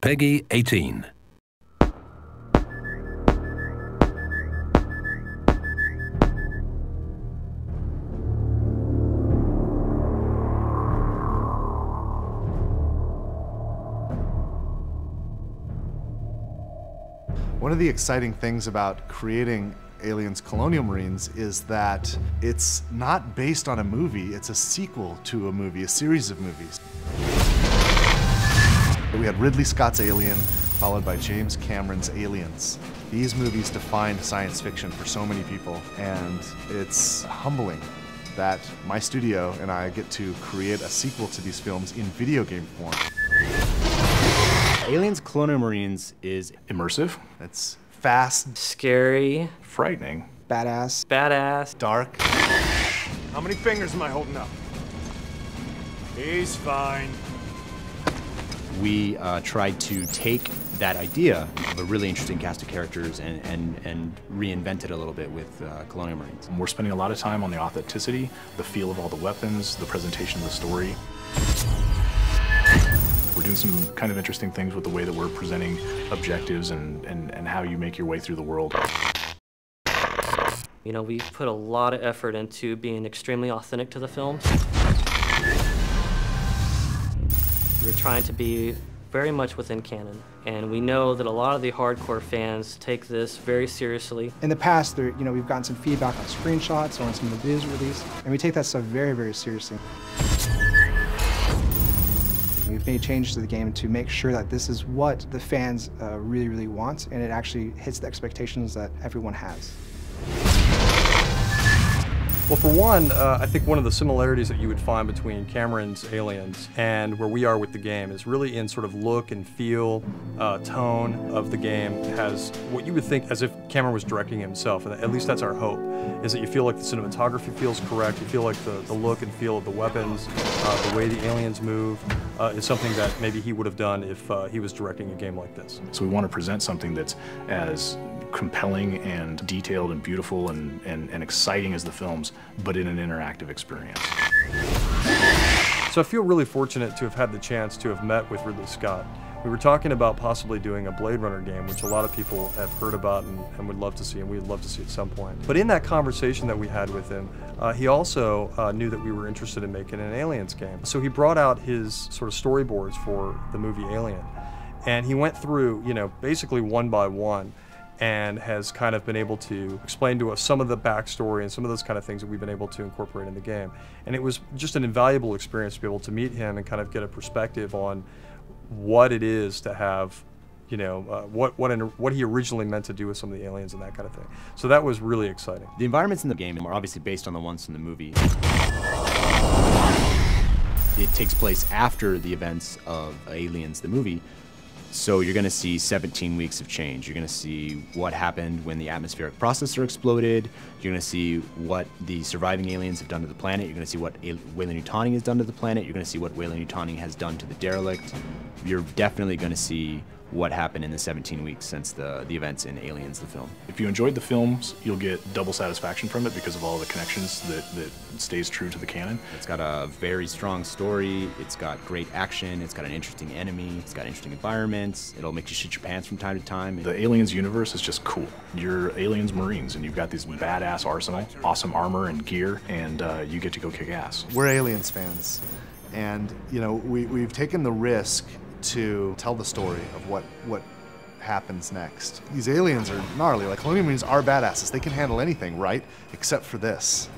Peggy 18. One of the exciting things about creating Aliens Colonial Marines is that it's not based on a movie, it's a sequel to a movie, a series of movies. We had Ridley Scott's Alien, followed by James Cameron's Aliens. These movies defined science fiction for so many people, and it's humbling that my studio and I get to create a sequel to these films in video game form. Aliens Colonial Marines is immersive. It's fast, scary, frightening, badass, dark. How many fingers am I holding up? He's fine. we tried to take that idea of a really interesting cast of characters and reinvent it a little bit with Colonial Marines. We're spending a lot of time on the authenticity, the feel of all the weapons, the presentation of the story. We're doing some kind of interesting things with the way that we're presenting objectives and how you make your way through the world. You know, we put a lot of effort into being extremely authentic to the films. We're trying to be very much within canon, and we know that a lot of the hardcore fans take this very seriously. In the past, we've gotten some feedback on screenshots or on some of the news release, and we take that stuff very, very seriously. We've made changes to the game to make sure that this is what the fans really, really want, and it actually hits the expectations that everyone has. Well, for one, I think one of the similarities that you would find between Cameron's Aliens and where we are with the game is really in sort of look and feel, tone of the game. Has what you would think as if Cameron was directing himself, and at least that's our hope, is that you feel like the cinematography feels correct, you feel like the look and feel of the weapons, the way the aliens move, is something that maybe he would have done if he was directing a game like this. So we want to present something that's as compelling and detailed and beautiful and exciting as the films, but in an interactive experience. So I feel really fortunate to have had the chance to have met with Ridley Scott. We were talking about possibly doing a Blade Runner game, which a lot of people have heard about and would love to see, and we'd love to see at some point. But in that conversation that we had with him, he also knew that we were interested in making an Aliens game. So he brought out his sort of storyboards for the movie Alien, and he went through, basically one by one, and has kind of been able to explain to us some of the backstory and some of those kind of things that we've been able to incorporate in the game. And it was just an invaluable experience to be able to meet him and kind of get a perspective on what it is to have, what he originally meant to do with some of the aliens and that kind of thing. So that was really exciting. The environments in the game are obviously based on the ones in the movie. It takes place after the events of Aliens, the movie. So you're going to see 17 weeks of change. You're going to see what happened when the atmospheric processor exploded. You're going to see what the surviving aliens have done to the planet. You're going to see what Weyland-Yutani has done to the planet. You're going to see what Weyland-Yutani has done to the derelict. You're definitely going to see what happened in the 17 weeks since the events in Aliens, the film. If you enjoyed the films, you'll get double satisfaction from it because of all the connections that stays true to the canon. It's got a very strong story, it's got great action, it's got an interesting enemy, it's got interesting environments, it'll make you shit your pants from time to time. The Aliens universe is just cool. You're Aliens Marines and you've got this badass arsenal, awesome armor and gear, and you get to go kick ass. We're Aliens fans, and we've taken the risk to tell the story of what happens next. These aliens are gnarly. Like, Colonial Marines are badasses. They can handle anything, right? Except for this.